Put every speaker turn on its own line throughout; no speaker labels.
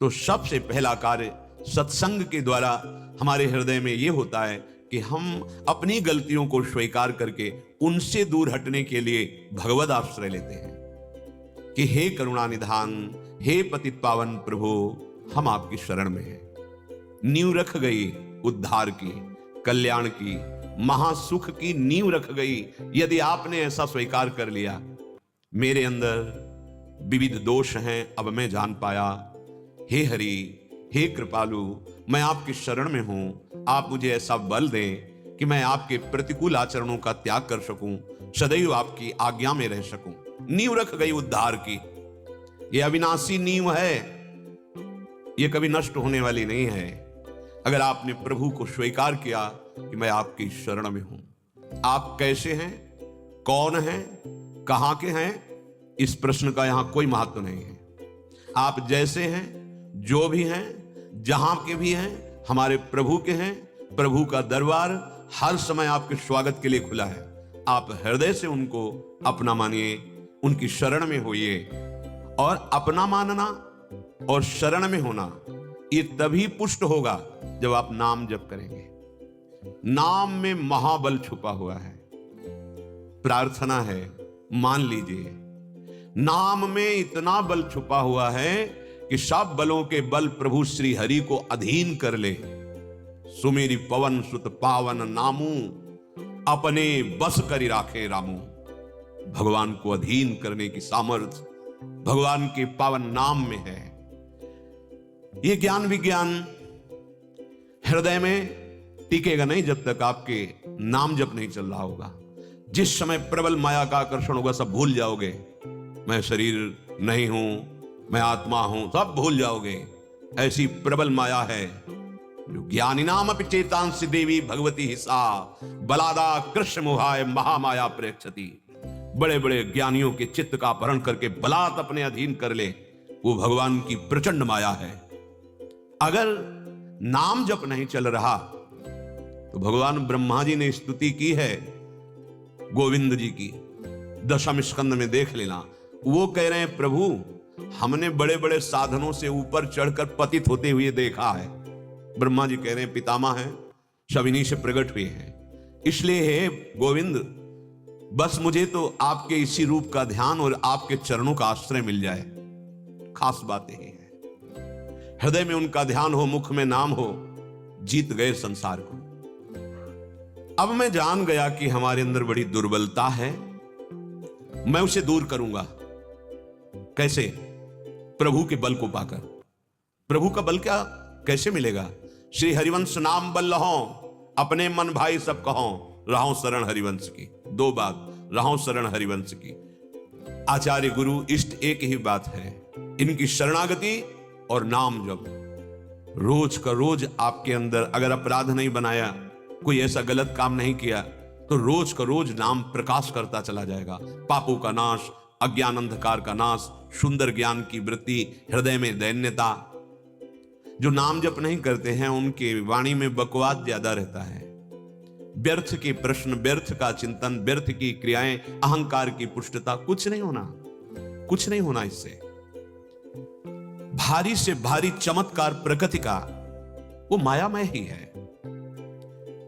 तो सबसे पहला कार्य सत्संग के द्वारा हमारे हृदय में यह होता है कि हम अपनी गलतियों को स्वीकार करके उनसे दूर हटने के लिए भगवद आश्रय लेते हैं कि हे करुणा निधान, हे पतित पावन प्रभु, हम आपकी शरण में हैं। नींव रख गई उद्धार की, कल्याण की, महासुख की नींव रख गई यदि आपने ऐसा स्वीकार कर लिया। मेरे अंदर विविध दोष हैं, अब मैं जान पाया। हे हरि, हे कृपालु, मैं आपकी शरण में हूं। आप मुझे ऐसा बल दें कि मैं आपके प्रतिकूल आचरणों का त्याग कर सकूं, सदैव आपकी आज्ञा में रह सकूं। नींव रख गई उद्धार की। यह अविनाशी नींव है, यह कभी नष्ट होने वाली नहीं है। अगर आपने प्रभु को स्वीकार किया कि मैं आपकी शरण में हूं। आप कैसे हैं, कौन हैं, कहां के हैं, इस प्रश्न का यहां कोई महत्व नहीं है। आप जैसे हैं, जो भी हैं, जहां के भी हैं, हमारे प्रभु के हैं। प्रभु का दरबार हर समय आपके स्वागत के लिए खुला है। आप हृदय से उनको अपना मानिए, उनकी शरण में होइए। और अपना मानना और शरण में होना ये तभी पुष्ट होगा जब आप नाम जप करेंगे। नाम में महाबल छुपा हुआ है। प्रार्थना है, मान लीजिए, नाम में इतना बल छुपा हुआ है कि सब बलों के बल प्रभु श्री हरि को अधीन कर ले। सुमेरी पवन सुत पावन नामू, अपने बस करी राखे रामू। भगवान को अधीन करने की सामर्थ्य भगवान के पावन नाम में है। यह ज्ञान विज्ञान हृदय में टिकेगा नहीं जब तक आपके नाम जप नहीं चल रहा होगा। जिस समय प्रबल माया का आकर्षण होगा सब भूल जाओगे। मैं शरीर नहीं हूं, मैं आत्मा हूं, सब भूल जाओगे। ऐसी प्रबल माया है जो ज्ञानी नाम अपि चेतांसि देवी भगवती हिसा बलादा कृष्ण मोहाय महामाया प्रेक्षति। बड़े बड़े ज्ञानियों के चित्त का अपहरण करके बलात् अपने अधीन कर ले, वो भगवान की प्रचंड माया है। अगर नाम जप नहीं चल रहा तो भगवान ब्रह्मा जी ने स्तुति की है गोविंद जी की, दशम स्कंद में देख लेना। वो कह रहे हैं प्रभु हमने बड़े बड़े साधनों से ऊपर चढ़कर पतित होते हुए देखा है। ब्रह्मा जी कह रहे हैं पितामह हैं, सब इन्हीं से प्रकट हुए हैं। इसलिए हे गोविंद, बस मुझे तो आपके इसी रूप का ध्यान और आपके चरणों का आश्रय मिल जाए। खास बात यही है, हृदय में उनका ध्यान हो, मुख में नाम हो, जीत गए संसार को। अब मैं जान गया कि हमारे अंदर बड़ी दुर्बलता है, मैं उसे दूर करूंगा। कैसे? प्रभु के बल को पाकर। प्रभु का बल क्या कैसे मिलेगा? श्री हरिवंश नाम बल लहो, अपने मन भाई सब कहो, रहो शरण हरिवंश की। दो बात, रहो शरण हरिवंश की। आचार्य गुरु इष्ट एक ही बात है, इनकी शरणागति और नाम जप। रोज का रोज आपके अंदर अगर अपराध नहीं बनाया, कोई ऐसा गलत काम नहीं किया, तो रोज का रोज नाम प्रकाश करता चला जाएगा। पापों का नाश, अज्ञान अंधकार का नाश, सुंदर ज्ञान की वृत्ति, हृदय में दैन्यता। जो नाम जप नहीं करते हैं उनके वाणी में बकवास ज्यादा रहता है। व्यर्थ के प्रश्न, व्यर्थ का चिंतन, व्यर्थ की क्रियाएं, अहंकार की पुष्टता, कुछ नहीं होना, कुछ नहीं होना इससे। भारी से भारी चमत्कार प्रकृति का वो मायामय ही है।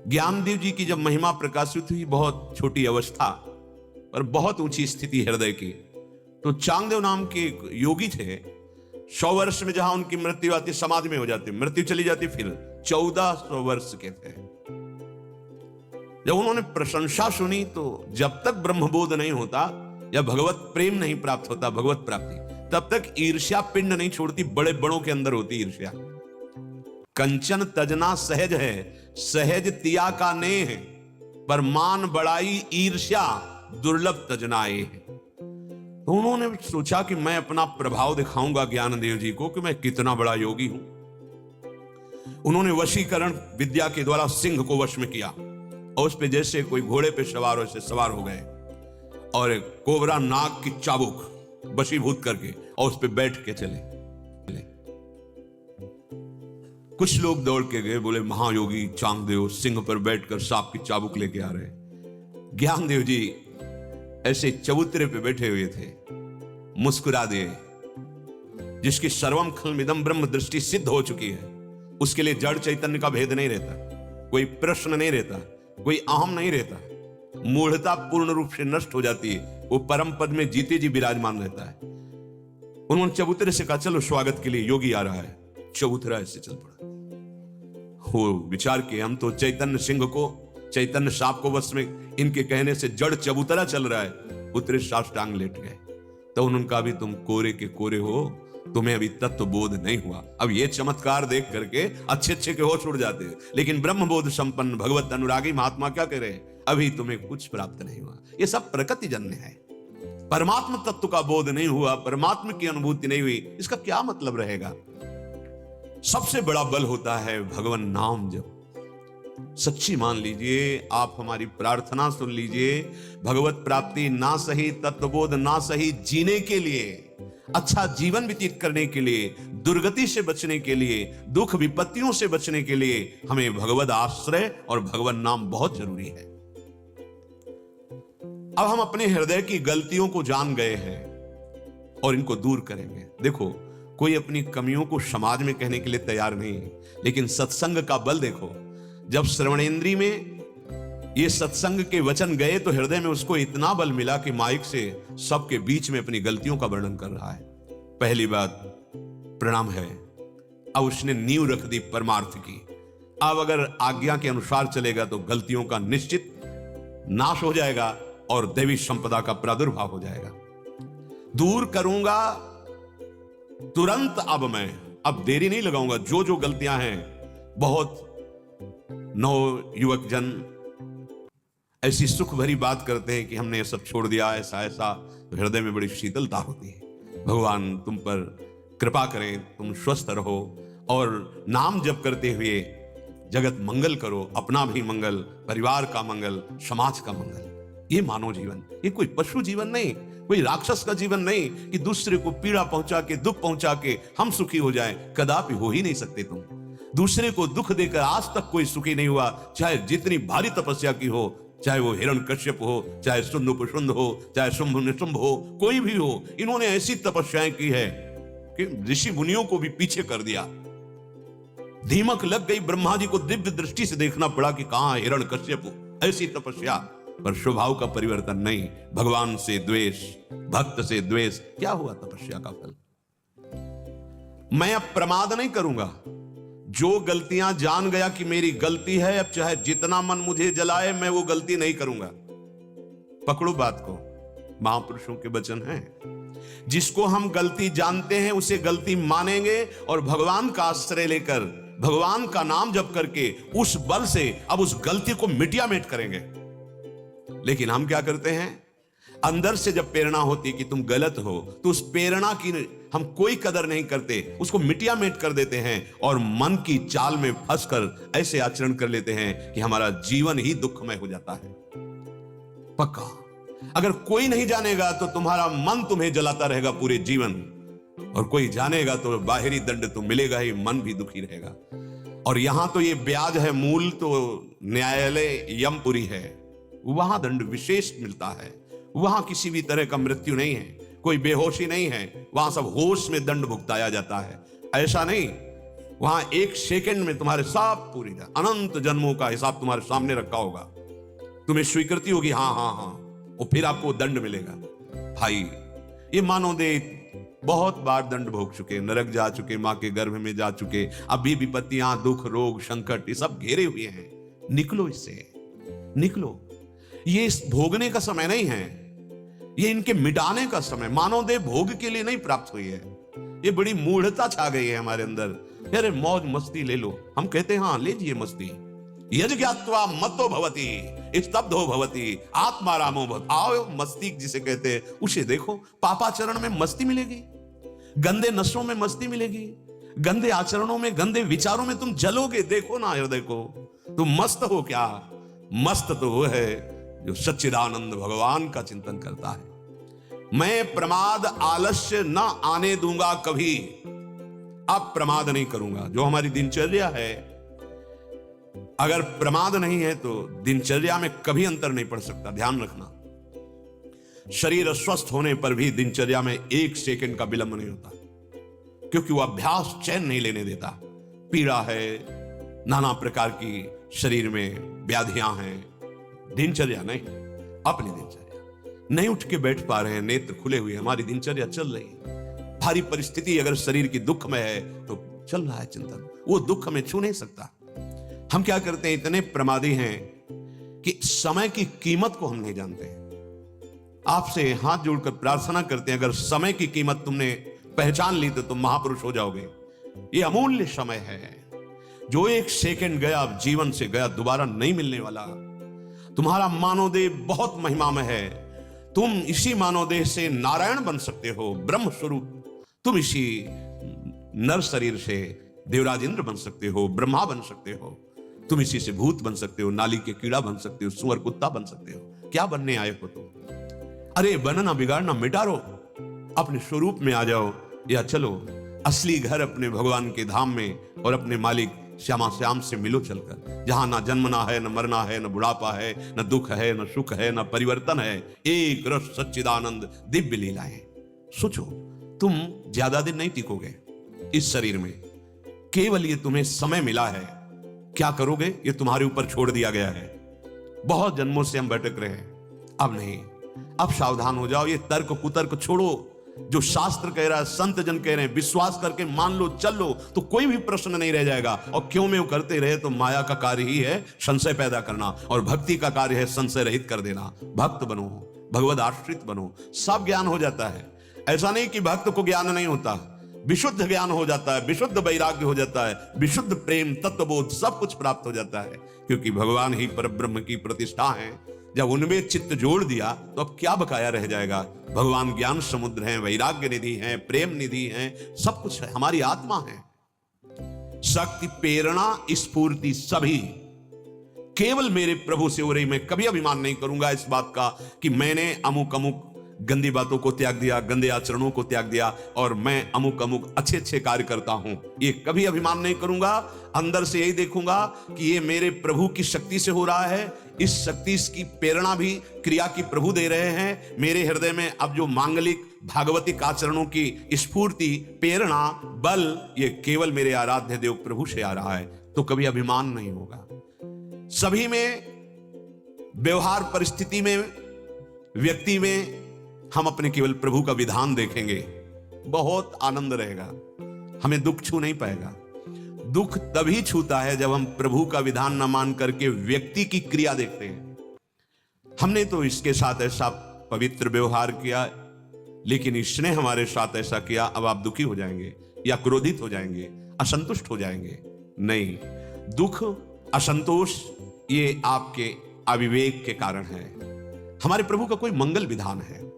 ज्ञानदेव जी की जब महिमा प्रकाशित हुई, बहुत छोटी अवस्था और बहुत ऊंची स्थिति हृदय की, तो चांगदेव नाम के एक योगी थे। 100 वर्ष में जहां उनकी मृत्यु आती, समाधि में हो जाती, मृत्यु चली जाती, फिर 1400 वर्ष के थे। जब उन्होंने प्रशंसा सुनी तो जब तक ब्रह्मबोध नहीं होता या भगवत प्रेम नहीं प्राप्त होता, भगवत प्राप्ति, तब तक ईर्ष्या पिंड नहीं छोड़ती। बड़े बड़ों के अंदर होती ईर्ष्या। कंचन तजना सहज है, सहज तिया का नेह है, पर मान बड़ाई ईर्ष्या दुर्लभ तजनाए है। तो उन्होंने सोचा कि मैं अपना प्रभाव दिखाऊंगा ज्ञानदेव जी को कि मैं कितना बड़ा योगी हूं। उन्होंने वशीकरण विद्या के द्वारा सिंह को वश में किया और उस पे जैसे कोई घोड़े पे सवार हो, ऐसे सवार हो गए और एक कोबरा नाग की चाबुक वशीभूत करके और उस पे बैठ के चले। कुछ लोग दौड़ के गए, बोले महायोगी चांगदेव सिंह पर बैठकर सांप की चाबुक लेके आ रहे। ज्ञानदेव जी ऐसे चबूतरे पे बैठे हुए थे, मुस्कुरा दिए, जिसकी सर्वम खलमिदम ब्रह्म दृष्टि सिद्ध हो चुकी है, उसके लिए जड़ चैतन्य का भेद नहीं रहता, कोई प्रश्न नहीं रहता, कोई अहम नहीं रहता, मूढ़ता पूर्ण रूप से नष्ट हो जाती है, वो परम पद में जीते जी विराजमान रहता है। उन्होंने चबूतरे से कहा चलो स्वागत के लिए योगी आ रहा है। चबूतरा ऐसे चल पड़ा। वो विचार किए हम तो चैतन्य सिंह को, चैतन्य सांप को बस में इनके कहने से जड़ चबूतरा चल रहा है। उतरे साष्टांग लेट गए। तो उन्होंने कहा अभी तुम कोरे के कोरे हो, तुम्हें अभी तत्व बोध नहीं हुआ। अब ये चमत्कार देख करके अच्छे अच्छे के होश उड़ जाते हैं, लेकिन ब्रह्म बोध संपन्न भगवत अनुरागी महात्मा क्या कह रहे हैं, अभी तुम्हें कुछ प्राप्त नहीं हुआ। ये सब प्रकृति जन्य है। परमात्मा तत्व का बोध नहीं हुआ, परमात्मा की अनुभूति नहीं हुई, इसका क्या मतलब रहेगा। सबसे बड़ा बल होता है भगवान नाम जप। सच्ची मान लीजिए, आप हमारी प्रार्थना सुन लीजिए। भगवत प्राप्ति ना सही, तत्वबोध ना सही, जीने के लिए, अच्छा जीवन व्यतीत करने के लिए, दुर्गति से बचने के लिए, दुख विपत्तियों से बचने के लिए हमें भगवत आश्रय और भगवान नाम बहुत जरूरी है। अब हम अपने हृदय की गलतियों को जान गए हैं और इनको दूर करेंगे। देखो, कोई अपनी कमियों को समाज में कहने के लिए तैयार नहीं है, लेकिन सत्संग का बल देखो। जब श्रवणेंद्री में ये सत्संग के वचन गए तो हृदय में उसको इतना बल मिला कि माइक से सबके बीच में अपनी गलतियों का वर्णन कर रहा है। पहली बात प्रणाम है। अब उसने नींव रख दी परमार्थ की। अब अगर आज्ञा के अनुसार चलेगा तो गलतियों का निश्चित नाश हो जाएगा और दैवी संपदा का प्रादुर्भाव हो जाएगा। दूर करूंगा तुरंत। अब देरी नहीं लगाऊंगा। जो जो गलतियां हैं, बहुत नौ युवक जन ऐसी सुख भरी बात करते हैं कि हमने ये सब छोड़ दिया, ऐसा ऐसा, तो हृदय में बड़ी शीतलता होती है। भगवान तुम पर कृपा करें, तुम स्वस्थ रहो और नाम जप करते हुए जगत मंगल करो, अपना भी मंगल, परिवार का मंगल, समाज का मंगल। ये मानव जीवन, ये कोई पशु जीवन नहीं, कोई राक्षस का जीवन नहीं कि दूसरे को पीड़ा पहुंचा के, दुख पहुंचा के हम सुखी हो जाएं। कदापि हो ही नहीं सकते तुम। दूसरे को दुख देकर आज तक कोई सुखी नहीं हुआ, चाहे जितनी भारी तपस्या की हो, चाहे वो हिरण्यकश्यप हो, चाहे सुंद हो, चाहे शुंभ निशुंभ हो, कोई भी हो। इन्होंने ऐसी तपस्याएं की है कि ऋषि मुनियों को भी पीछे कर दिया। दीमक लग गई, ब्रह्मा जी को दिव्य दृष्टि से देखना पड़ा कि कहां हिरण्यकश्यप। ऐसी तपस्या, पर स्वभाव का परिवर्तन नहीं। भगवान से द्वेष, भक्त से द्वेष, क्या हुआ तपस्या का फल। मैं अब प्रमाद नहीं करूंगा। जो गलतियां जान गया कि मेरी गलती है, अब चाहे जितना मन मुझे जलाए, मैं वो गलती नहीं करूंगा। पकड़ो बात को, महापुरुषों के वचन हैं। जिसको हम गलती जानते हैं उसे गलती मानेंगे और भगवान का आश्रय लेकर, भगवान का नाम जप करके उस बल से अब उस गलती को मिटिया मेट करेंगे। लेकिन हम क्या करते हैं, अंदर से जब प्रेरणा होती कि तुम गलत हो, तो उस प्रेरणा की हम कोई कदर नहीं करते, उसको मिटिया मेट कर देते हैं और मन की चाल में फंसकर ऐसे आचरण कर लेते हैं कि हमारा जीवन ही दुखमय हो जाता है। पक्का, अगर कोई नहीं जानेगा तो तुम्हारा मन तुम्हें जलाता रहेगा पूरे जीवन, और कोई जानेगा तो बाहरी दंड तो मिलेगा ही, मन भी दुखी रहेगा। और यहां तो ये ब्याज है, मूल तो न्यायालय यमपुरी है, वहां दंड विशेष मिलता है। वहां किसी भी तरह का मृत्यु नहीं है, कोई बेहोशी नहीं है, वहां सब होश में दंड भुगताया जाता है। ऐसा नहीं, वहां एक सेकंड में तुम्हारे सब पूरी अनंत जन्मों का हिसाब तुम्हारे सामने रखा होगा। तुम्हें स्वीकृति होगी, हाँ हाँ हाँ, और फिर आपको दंड मिलेगा। भाई, ये मानो दे बहुत बार दंड भोग चुके, नरक जा चुके, मां के गर्भ में जा चुके, अभी विपत्तियां, दुख, रोग, संकट ये सब घेरे हुए हैं। निकलो इससे, निकलो। ये इस भोगने का समय नहीं है, ये इनके मिटाने का समय। मानव देह भोग के लिए नहीं प्राप्त हुई है। ये बड़ी मूढ़ता छा गई है हमारे अंदर। अरे मौज मस्ती ले लो, हम कहते हैं हाँ लीजिए मस्ती। यज ज्ञात्वा मत्तो भवति स्तब्धो भवति आत्मारामो भवति। आओ मस्ती जिसे कहते हैं उसे देखो। पापाचरण में मस्ती मिलेगी, गंदे नशों में मस्ती मिलेगी, गंदे आचरणों में, गंदे विचारों में तुम जलोगे। देखो ना हृदय को, तुम मस्त हो क्या? मस्त तो वो है जो सच्चिदानंद भगवान का चिंतन करता है। मैं प्रमाद आलस्य न आने दूंगा कभी। अब प्रमाद नहीं करूंगा। जो हमारी दिनचर्या है, अगर प्रमाद नहीं है तो दिनचर्या में कभी अंतर नहीं पड़ सकता। ध्यान रखना, शरीर स्वस्थ होने पर भी दिनचर्या में एक सेकंड का विलंब नहीं होता। क्योंकि वो अभ्यास चैन नहीं लेने देता। पीड़ा है, नाना प्रकार की शरीर में व्याधियां हैं, दिनचर्या नहीं, अपनी दिनचर्या नहीं उठ के बैठ पा रहे हैं, नेत्र खुले हुए, हमारी दिनचर्या चल रही है। भारी परिस्थिति अगर शरीर की दुख में है तो चल रहा है चिंतन, वो दुख हमें छू नहीं सकता। हम क्या करते हैं, इतने प्रमादी हैं कि समय की कीमत को हम नहीं जानते हैं। आपसे हाथ जोड़कर प्रार्थना करते हैं, अगर समय की कीमत तुमने पहचान ली तो तुम महापुरुष हो जाओगे। ये अमूल्य समय है, जो एक सेकंड गया जीवन से गया, दोबारा नहीं मिलने वाला। तुम्हारा मानवदेह बहुत महिमामय है, तुम इसी मानवदेह से नारायण बन सकते हो, ब्रह्म स्वरूप। तुम इसी नर शरीर से देवराज इंद्र बन सकते हो, ब्रह्मा बन सकते हो। तुम इसी से भूत बन सकते हो, नाली के कीड़ा बन सकते हो, सुअर कुत्ता बन सकते हो। क्या बनने आए हो तुम? अरे बनना बिगाड़ना मिटा लो, अपने स्वरूप में आ जाओ, या चलो असली घर अपने भगवान के धाम में और अपने मालिक श्यामा श्याम से मिलो चलकर, जहां ना जन्मना है, न मरना है, न बुढ़ापा है, न दुख है, न सुख है, न परिवर्तन है, एक रस सच्चिदानंद दिव्य लीलाएं। सोचो, तुम ज्यादा दिन नहीं टिकोगे इस शरीर में, केवल ये तुम्हें समय मिला है। क्या करोगे ये तुम्हारे ऊपर छोड़ दिया गया है। बहुत जन्मों से हम भटक रहे हैं, अब नहीं, अब सावधान हो जाओ। ये तर्क कुतर्क छोड़ो, जो शास्त्र कह रहा है, संत जन कह रहे हैं, विश्वास करके मान लो, चल लो, तो कोई भी प्रश्न नहीं रह जाएगा। और क्यों में वो करते रहे तो माया का कार्य ही है संशय पैदा करना, और भक्ति का कार्य है संशय रहित कर देना। भक्त बनो, भगवद आश्रित बनो, सब ज्ञान हो जाता है। ऐसा नहीं कि भक्त को ज्ञान नहीं होता, विशुद्ध ज्ञान हो जाता है, विशुद्ध वैराग्य हो जाता है, विशुद्ध प्रेम, तत्वबोध, सब कुछ प्राप्त हो जाता है, क्योंकि भगवान ही परब्रह्म की प्रतिष्ठा है। जब उनमें चित्त जोड़ दिया तो अब क्या बकाया रह जाएगा। भगवान ज्ञान समुद्र हैं, वैराग्य निधि हैं, प्रेम निधि हैं, सब कुछ है, हमारी आत्मा है। शक्ति, प्रेरणा, स्फूर्ति सभी केवल मेरे प्रभु से हो रही। मैं कभी अभिमान नहीं करूंगा इस बात का कि मैंने अमुक अमुक गंदी बातों को त्याग दिया, गंदे आचरणों को त्याग दिया, और मैं अमुक अमुक अच्छे अच्छे कार्य करता हूं। ये कभी अभिमान नहीं करूंगा। अंदर से यही देखूंगा कि ये मेरे प्रभु की शक्ति से हो रहा है। इस शक्ति की प्रेरणा भी क्रिया की प्रभु दे रहे हैं। मेरे हृदय में अब जो मांगलिक भागवतिक आचरणों की स्फूर्ति, प्रेरणा, बल, ये केवल मेरे आराध्य देव प्रभु से आ रहा है, तो कभी अभिमान नहीं होगा। सभी में, व्यवहार परिस्थिति में, व्यक्ति में हम अपने केवल प्रभु का विधान देखेंगे, बहुत आनंद रहेगा, हमें दुख छू नहीं पाएगा। दुख तभी छूता है जब हम प्रभु का विधान न मान करके व्यक्ति की क्रिया देखते हैं। हमने तो इसके साथ ऐसा पवित्र व्यवहार किया, लेकिन इसने हमारे साथ ऐसा किया, अब आप दुखी हो जाएंगे या क्रोधित हो जाएंगे, असंतुष्ट हो जाएंगे। नहीं, दुख, असंतोष ये आपके अविवेक के कारण है। हमारे प्रभु का कोई मंगल विधान है,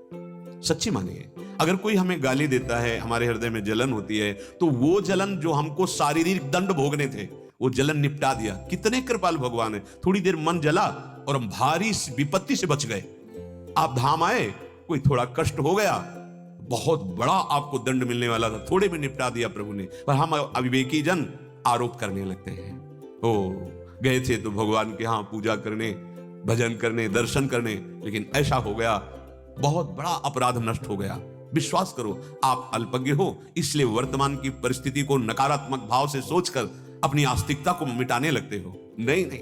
सच्ची मानिए। अगर कोई हमें गाली देता है, हमारे हृदय में जलन होती है, तो वो जलन जो हमको शारीरिक दंड भोगने थे, वो जलन निपटा दिया। कितने कृपाल भगवान है। थोड़ी देर मन जला और हम भारी विपत्ति से बच गए। आप धाम आए, कोई थोड़ा कष्ट हो गया, बहुत बड़ा आपको दंड मिलने वाला था, थोड़े में निपटा दिया प्रभु ने। पर हम अविवेकी जन आरोप करने लगते हैं। ओ, गए थे तो भगवान के यहाँ पूजा करने, भजन करने, दर्शन करने, लेकिन ऐसा हो गया, बहुत बड़ा अपराध नष्ट हो गया। विश्वास करो, आप अल्पज्ञ हो, इसलिए वर्तमान की परिस्थिति को नकारात्मक भाव से सोचकर अपनी आस्तिकता को मिटाने लगते हो। नहीं नहीं,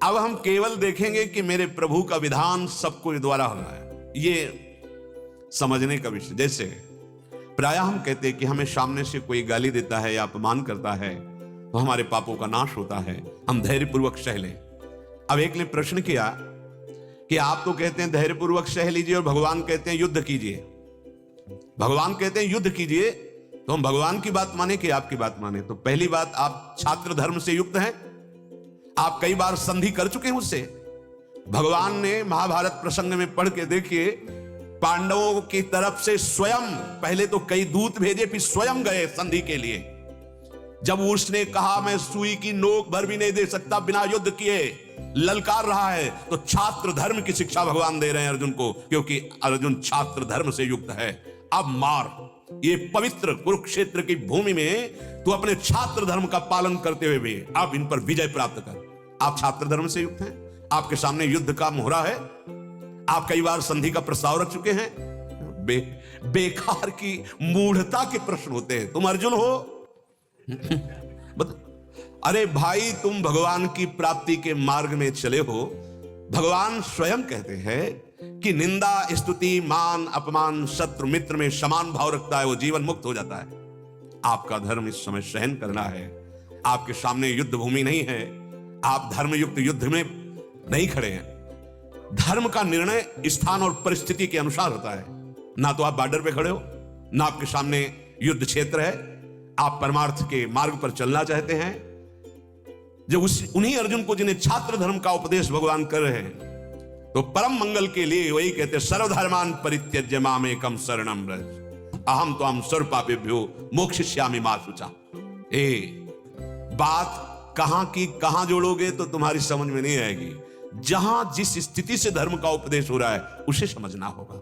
अब हम केवल देखेंगे कि मेरे प्रभु का विधान सबको द्वारा हो रहा है, ये समझने का विषय। जैसे प्रायः हम कहते हैं कि हमें सामने से कोई गाली देता है या अपमान करता है तो हमारे पापों का नाश होता है, हम धैर्यपूर्वक सह लें। अब एक ने प्रश्न किया कि आप तो कहते हैं धैर्यपूर्वक सह लीजिए और भगवान कहते हैं युद्ध कीजिए। भगवान कहते हैं युद्ध कीजिए, तो हम भगवान की बात माने कि आपकी बात माने? तो पहली बात, आप छात्र धर्म से युक्त हैं, आप कई बार संधि कर चुके हैं उससे। भगवान ने महाभारत प्रसंग में पढ़ के देखिए, पांडवों की तरफ से स्वयं, पहले तो कई दूत भेजे, फिर स्वयं गए संधि के लिए। जब उसने कहा मैं सुई की नोक भर भी नहीं दे सकता बिना युद्ध किए, ललकार रहा है, तो छात्र धर्म की शिक्षा भगवान दे रहे हैं अर्जुन को, क्योंकि अर्जुन छात्र धर्म से युक्त है। अब मार, ये पवित्र कुरुक्षेत्र की भूमि में तू अपने छात्र धर्म का पालन करते हुए भी अब इन पर विजय प्राप्त कर। आप छात्र धर्म से युक्त हैं, आपके सामने युद्ध का मोहरा है, आप कई बार संधि का प्रस्ताव रख चुके हैं। बेकार की मूढ़ता के प्रश्न होते हैं। तुम अर्जुन हो, अरे भाई तुम भगवान की प्राप्ति के मार्ग में चले हो। भगवान स्वयं कहते हैं कि निंदा स्तुति मान अपमान शत्रु मित्र में समान भाव रखता है वो जीवन मुक्त हो जाता है। आपका धर्म इस समय सहन करना है। आपके सामने युद्ध भूमि नहीं है, आप धर्म युक्त युद्ध में नहीं खड़े हैं। धर्म का निर्णय स्थान और परिस्थिति के अनुसार होता है। ना तो आप बॉर्डर पे खड़े हो, ना आपके सामने युद्ध क्षेत्र है। आप परमार्थ के मार्ग पर चलना चाहते हैं। जब उन्हीं अर्जुन को जिन्हें छात्र धर्म का उपदेश भगवान कर रहे हैं, तो परम मंगल के लिए वही कहते, सर्वधर्मान परित्यज्य माम एकम शरणम व्रज अहम त्वाम सर्व पापेभ्यो मोक्षयिष्यामि मा शुचा। बात कहां की कहां जोड़ोगे तो तुम्हारी समझ में नहीं आएगी। जहां जिस स्थिति से धर्म का उपदेश हो रहा है उसे समझना होगा।